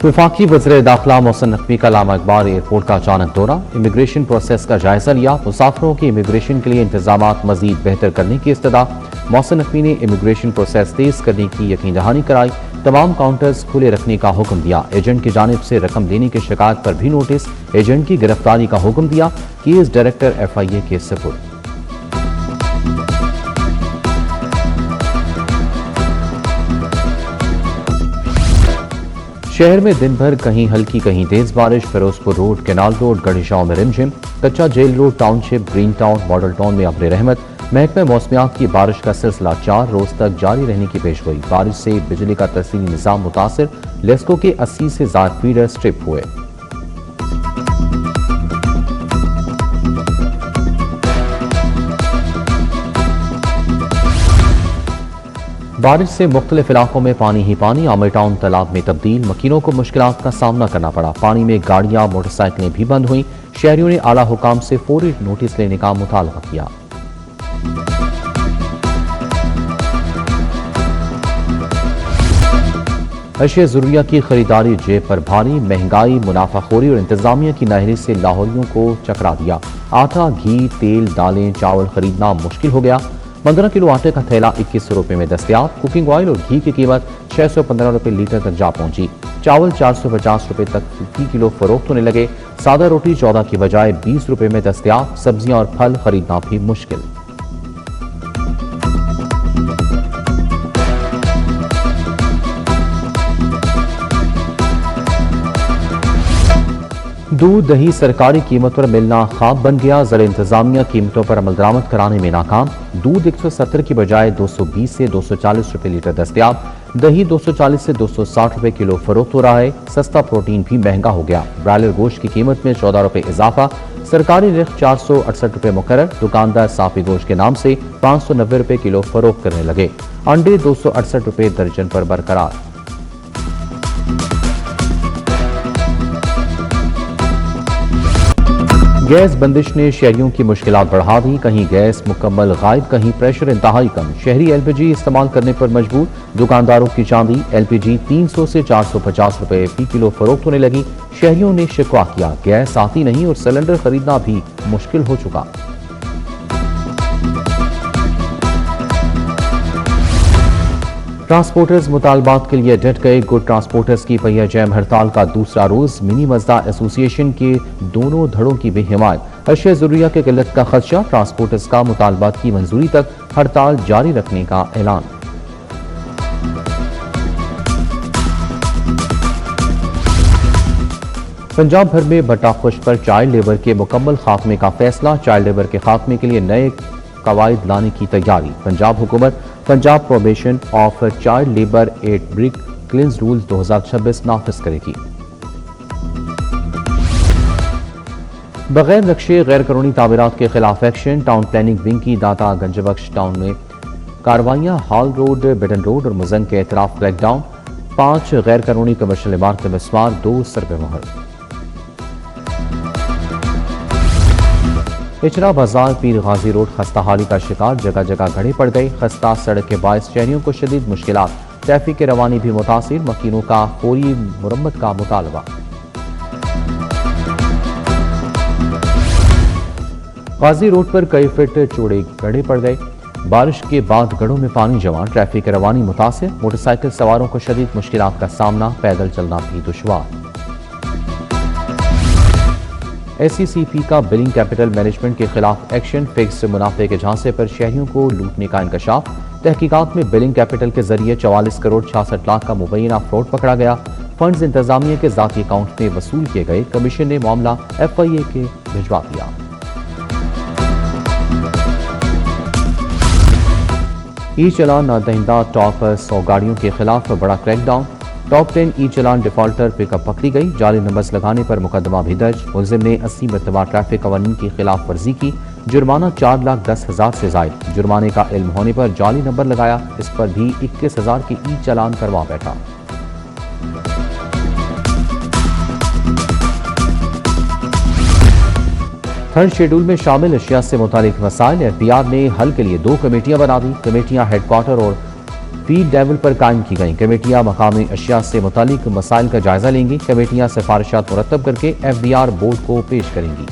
वफाकी वज़ीर दाखिला मोहसिन नकवी का लामा इकबाल एयरपोर्ट का अचानक दौरा, इमिग्रेशन प्रोसेस का जायजा लिया। मुसाफिरों की इमिग्रेशन के लिए इंतजामात मजीद बेहतर करने की इस्तदा। मोहसिन नकवी ने इमिग्रेशन प्रोसेस तेज करने की यकीन दहानी कराई। तमाम काउंटर्स खुले रखने का हुक्म दिया। एजेंट की जानिब से रकम लेने की शिकायत पर भी नोटिस, एजेंट की गिरफ्तारी का हुक्म दिया। केस डायरेक्टर FIA के सपुर्द। शहर में दिन भर कहीं हल्की कहीं तेज बारिश। फिरोजपुर रोड, केनाल रोड, गढ़ीशाव में रिमझिम। कच्चा jail road, township, green town, model town में अब्र रहमत। महकमे मौसमियात की बारिश का सिलसिला 4 रोज तक जारी रहने की पेशगोई। बारिश से बिजली का तरसीली निजाम मुतासिर। लेस्को के 80 से ज्यादा फीडर स्ट्रिप हुए। बारिश से मुख्तलिफ इलाकों में पानी ही पानी। आमिर टाउन तालाब में तब्दील। मकीनों को मुश्किलात का सामना करना पड़ा। पानी में गाड़ियां, मोटरसाइकिलें भी बंद हुई। शहरियों ने आला हुकाम से फौरी नोटिस लेने का मुतालबा किया। अशिया ज़रूरिया की खरीदारी जेब पर भारी। महंगाई, मुनाफाखोरी और इंतजामिया की नाहरी से लाहौरियों को चकरा दिया। आटा, घी, तेल, दालें, चावल खरीदना मुश्किल हो गया। 15 किलो आटे का थैला 2100 रुपये में दस्तियाब। कुकिंग ऑयल और घी की कीमत 615 रुपये लीटर तक जा पहुंची। चावल 450 रुपये तक फी किलो फरोख्त होने लगे। सादा रोटी 14 की बजाय 20 रुपये में दस्तियाब। सब्जियां और फल खरीदना भी मुश्किल। दूध, दही सरकारी कीमत पर मिलना ख्वाब बन गया। ज़र इंतजामिया कीमतों पर अमल दरामद कराने में नाकाम। दूध 170 की बजाय 220 से 240 रुपये लीटर दस्तियाब। दही 240 से 260 रुपये किलो फरोख्त हो रहा है। सस्ता प्रोटीन भी महंगा हो गया। ब्रायलर गोश्त की कीमत में 14 रुपये इजाफा। सरकारी रेट 468 रुपये मुकर्रर। दुकानदार साफी गोश्त के नाम से 590 रुपये किलो फरोख्त करने लगे। अंडे 268 रुपये दर्जन पर बरकरार। गैस बंदिश ने शहरियों की मुश्किलात बढ़ा दी। कहीं गैस मुकम्मल गायब, कहीं प्रेशर इंतहाई कम। शहरी LPG इस्तेमाल करने पर मजबूर। दुकानदारों की चांदी। LPG 300 से 450 रुपये फी किलो फरोख्त होने लगी। शहरियों ने शिकवा किया, गैस आती नहीं और सिलेंडर खरीदना भी मुश्किल हो चुका। ट्रांसपोर्टर्स मुतालबात के लिए डट गए। गुड ट्रांसपोर्टर्स की पहिया जैम हड़ताल का दूसरा रोज। मिनी मजदा एसोसिएशन के दोनों धड़ों की भी हिमायत। अशिया ज़रूरिया के किल्लत का खदशा। ट्रांसपोर्टर्स का मुतालबात की मंजूरी तक हड़ताल जारी रखने का ऐलान। पंजाब भर में भट्टाखुश पर चाइल्ड लेबर के मुकम्मल खात्मे का फैसला। चाइल्ड लेबर के खात्मे के लिए नए कवायद लाने की तैयारी। पंजाब हुकूमत Punjab prohibition of child labour at brick kilns rule 2026 नाफिज करेगी। बगैर नक्शे गैर कानूनी तामीरात के खिलाफ एक्शन। टाउन प्लानिंग विंग की दाता गंजबख्श टाउन में कार्रवाइयां। हॉल रोड, बेडन रोड और मुजंग के एतराफ क्रैकडाउन। 5 गैर कानूनी कमर्शियल इमारतें मिसमार, 2 सरबे मोहर। इचरा बाजार पीर गाजी रोड खस्ता हाली का शिकार। जगह जगह घड़े पड़ गए। खस्ता सड़क के बायस शहरियों को शदीद मुश्किलात। ट्रैफिक की रवानी भी मुतासिर। मकीनों का फौरी मुरम्मत का मुतालबा। गाजी रोड पर कई फीट चौड़े गड्ढे पड़ गए। बारिश के बाद गढ़ों में पानी जमा। ट्रैफिक की रवानी मुतासिर। मोटरसाइकिल सवारों को शदीद मुश्किलात का सामना। पैदल चलना भी दुश्वार। SCCP का बिलिंग कैपिटल मैनेजमेंट के खिलाफ एक्शन। फिक्स मुनाफे के झांसे पर शहरियों को लूटने का इंकशाफ। तहकीकात में बिलिंग कैपिटल के जरिए 44 करोड़ 66 लाख का मुबैना फ्रॉड पकड़ा गया। फंड्स इंतजामिया के जाती अकाउंट में वसूल किए गए। कमीशन ने मामला FIA के भिजवा दिया। ई चलान ना दहिंदा टॉप 100 गाड़ियों के खिलाफ बड़ा क्रैकडाउन। टॉप 10 ई चलान डिफॉल्टर पिकअप पकड़ी गई। जाली नंबर्स लगाने पर मुकदमा भी दर्ज। मुलजिम ने 80 मरतबा ट्रैफिक कवानीन की खिलाफ वर्जी की। जुर्माना 4,10,000 से जायद। जुर्माने का इल्म होने पर जाली नंबर लगाया। इस पर भी 21,000 के ई चलान करवा बैठा। थर्ड शेड्यूल में शामिल अशिया से मुतालिक मसाइल। FBR ने हल के लिए 2 कमेटियां बना दी। कमेटियां हेडक्वार्टर और फीड लेवल पर कायम की गई कमेटियां मकामी अशिया से मुतालिक मसाइल का जायजा लेंगी। कमेटियां सिफारिशात मुरतब करके FDR बोर्ड को पेश करेंगी।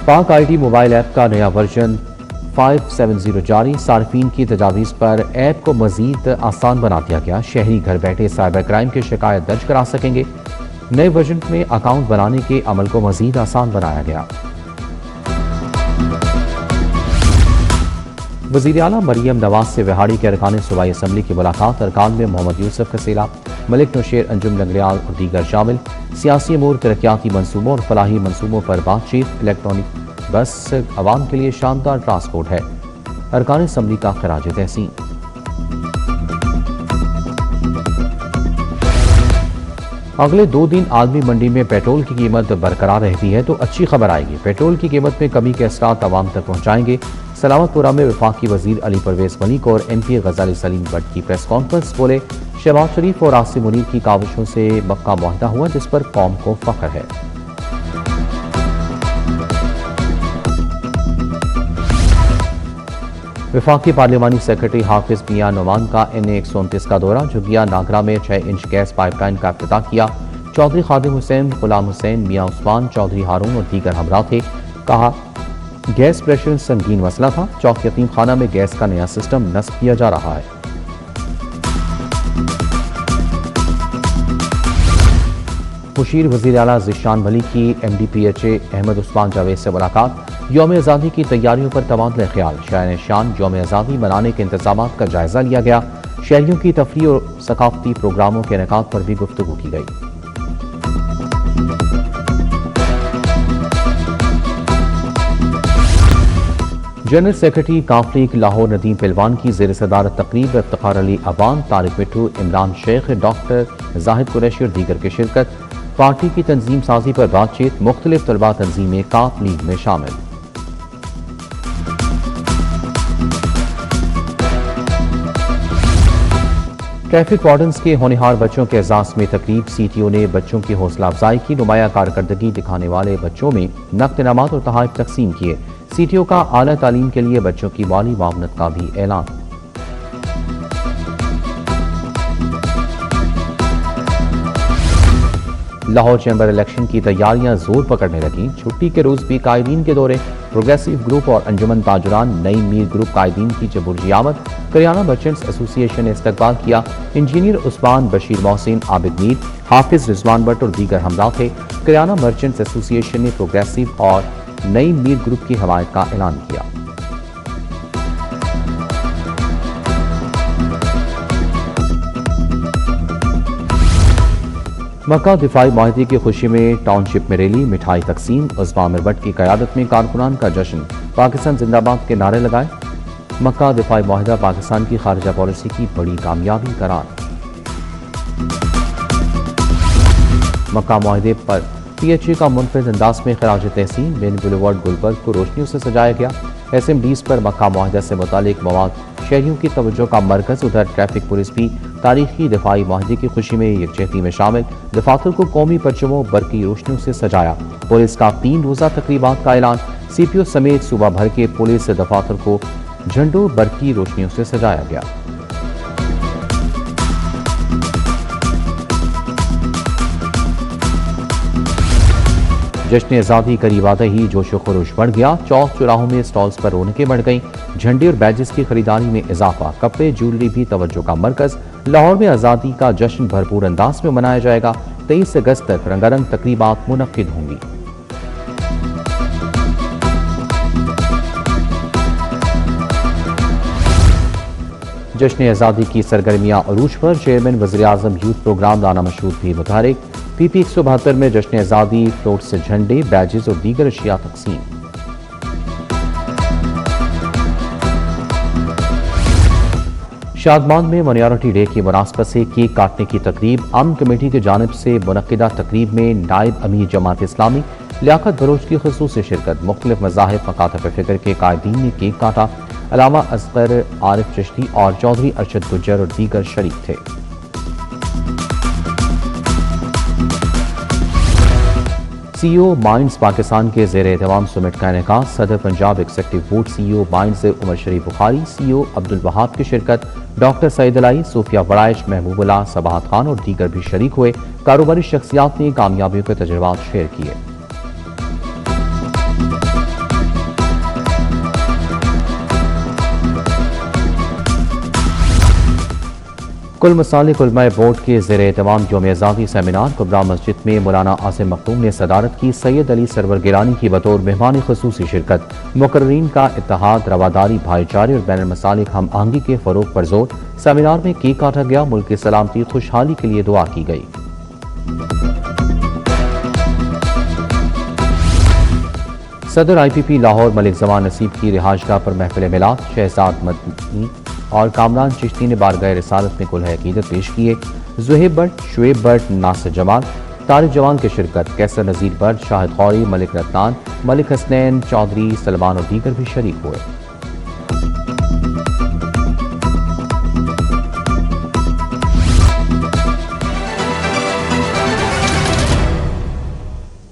पाक IT मोबाइल ऐप का नया वर्जन 570 जारी। सार्फिन की तजावीज़ पर ऐप को मजीद आसान बना दिया गया। शहरी घर बैठे साइबर क्राइम की शिकायत दर्ज करा सकेंगे। नए वर्जन में अकाउंट बनाने के अमल को मजीद आसान बनाया गया। वज़ीर आला मरियम नवाज से विहाड़ी के अरकान सूबाई असम्बली की मुलाकात। अरकान में मोहम्मद यूसुफ कसेला, मलिक नौशेर अंजुम लंगड़ियाल और दीगर शामिल। सियासी अमूर, तरक्याती मनसूबों और फलाही मनसूबों पर बातचीत। इलेक्ट्रॉनिक बस अवाम के लिए शानदार ट्रांसपोर्ट है। अरकान असम्बली का खराज तहसीन। अगले 2 दिन आलमी मंडी में पेट्रोल की कीमत बरकरार रहती है तो अच्छी खबर आएगी। पेट्रोल की कीमत में कमी के असरात अवाम तक पहुंचाएंगे। सलामतपुरा में वफाकी वजीर अली परवेज मलिक और MP गजाली सलीम भट्ट की प्रेस कॉन्फ्रेंस। बोले, शहबाज शरीफ और आसिम मुनीर की काविशों से मक्का मुआहदा हुआ जिस पर कौम को फख्र है। वफाकी पार्लिमानी सेक्रेटरी हाफिज मियां नुमान का NA 129 का दौरा। झुग्गिया नागरा में 6 इंच गैस पाइपलाइन का इफ्तिताह किया। चौधरी खादिम हुसैन, गुलाम हुसैन, मियां उस्मान, चौधरी हारून और दीगर हमरा थे। कहा, गैस प्रेशर संगीन मसला था। चौक यतीम खाना में गैस का नया सिस्टम नस्ब किया जा रहा है। मुशीर वज़ीर आला ज़िशान वली की MDPHA अहमद उस्मान जावेद से मुलाकात। यौम आज़ादी की तैयारियों पर तबादला ख्याल। शान शान यौम आज़ादी मनाने के इंतजाम का जायजा लिया गया। शहरियों की तफरीह और सकाफती प्रोग्रामों के इनेकाद पर भी गुफ्तगू की गई। जनरल सेक्रेटरी काफ्लीग लाहौर नदीम पिलवान की ज़ेर सदारत तकरीब। इफ्तिखार अली अवान, तारिक मिट्टू, इमरान शेख, डॉक्टर जाहिद कुरैशी और दीगर की शिरकत। पार्टी की तंजीम साजी पर बातचीत। मुख्तलिफ तलबा तंजीमें काफ लीग में शामिल। ट्रैफिक वार्डन्स के होनहार बच्चों के एजाज में तकरीब। CTO ने बच्चों की हौसला अफजाई की। नुमाया कारकर्दगी दिखाने वाले बच्चों में नक़द इनामात और तोहफ़े तकसीम किए। CTO का आला तालीम के लिए बच्चों की माली मावनत का भी ऐलान। लाहौर चैम्बर इलेक्शन की तैयारियां जोर पकड़ने लगी। छुट्टी के रोज भी कायदीन के दौरे। प्रोग्रेसिव ग्रुप और अंजुमन ताजुरान नई मीर ग्रुप कायदीन की जबुर्जी आमद। करियाना मर्चेंट्स एसोसिएशन ने इस्तकबाल किया। इंजीनियर उस्मान, बशीर मोहसिन, आबिद मीर, हाफिज रिजवान भट्ट और दीगर हमरा थे। करियाना मर्चेंट्स एसोसिएशन ने प्रोग्रेसिव और नई मीर ग्रुप की हमायत का ऐलान किया। मक्का दिफाई माहिदी की खुशी में टाउनशिप में रैली, मिठाई तकसीम। उस्मा आमिर भट्ट की क़यादत में कारकुनान का जश्न। पाकिस्तान जिंदाबाद के नारे लगाए। मक्का दिफाई माहिदा पाकिस्तान की खारिजा पॉलिसी की बड़ी कामयाबी करार। मक्का माहिदे पर PHA का मुनफरिद अंदाज में खराज तहसीन। मेन बुलेवार्ड गुलबर्ग को रोशनियों से सजाया गया। SMDs पर मक्का माहिदा से मुतालिक मवाद शहरियों की तवज्जो का मरकज। उधर ट्रैफिक पुलिस भी तारीखी दिफाई माहिदे की खुशी में यकजहती में शामिल। दफातर को कौमी परचमों बरकी रोशनियों से सजाया। पुलिस का 3 रोज़ा तकरीबात का ऐलान। CPO समेत सूबा भर के पुलिस दफातर को झंडों बरकी रोशनियों से सजाया गया। जश्न आज़ादी करीब आते ही जोशो खरोश बढ़ गया। चौक चौराहों में स्टॉल्स पर रौनकें बढ़ गईं। झंडे और बैजेस की खरीदारी में इजाफा। कपड़े, ज्वेलरी भी तवज्जो का मरकज। लाहौर में आज़ादी का जश्न भरपूर अंदाज में मनाया जाएगा। 23 अगस्त तक रंगारंग तकरीबात मुनक्किद होंगी। जश्न आज़ादी की सरगर्मियां अरूज पर। चेयरमैन वज़ीर आज़म यूथ प्रोग्राम दाना मशहूद भी मुतारिक। PP 172 में जश्न आज़ादी फ्लोट से झंडे, बैजेस और दीगर अशिया तकसीम। शादमान में माइनॉरिटी डे की मुनासबत से केक काटने की तकरीब। अमन कमेटी की जानिब से मुनक्किदा तकरीब में नायब अमीर जमात इस्लामी लियाकत बलोच की खुसूसी शिरकत। मुख्तलिफ मज़ाहिब मकातब फ़िक्र के कायदीन ने केक काटा। अलामा असगर, आरिफ चिश्ती और चौधरी अरशद गुज्जर और दीगर शरीक थे। CEO माइंड्स पाकिस्तान के ज़ेर एहतमाम समिट का इनेकाद। सदर Punjab executive board CEO minds Umar Sharif Bukhari, CEO Abdul Wahab की शिरकत। डॉक्टर सईद अलाई, सूफिया वड़ाइश, महबूबुल्लाह, सबाहत खान और दीगर भी शरीक हुए। कारोबारी शख्सियात ने कामयाबियों के तजुर्बात शेयर किए। कुल मसालिक उलमाए बोर्ड के ज़ेर एहतमाम यौम आज़ादी सेमिनार कुबरा मस्जिद में मौलाना आसिम मखदूम ने सदारत की। सैयद अली सरवर गिलानी की बतौर मेहमान ख़ुसूसी शिरकत। मुकर्रीन का इत्तेहाद, रवादारी, भाईचारे और बैनुल मसालिक हम आहंगी के फ़रोग पर जोर। सेमिनार में केक काटा गया। मुल्क की सलामती खुशहाली के लिए दुआ की गई। सदर IPP लाहौर मलिक जमान नसीब की रिहाइशगाह पर महफिल मिलाद। शहजाद मदनी और कामरान चिश्ती ने बारगाह रिसालत में कुल्हे अकीदत पेश किए। ज़ुहैब बट, शुएब बट, नासिर जमाल, तारिक जवान की शिरकत। कैसर नज़ीर बट, शाहिद खौरी, मलिक रत्तान, मलिक हसनैन चौधरी, सलमान और दीगर भी शरीक हुए।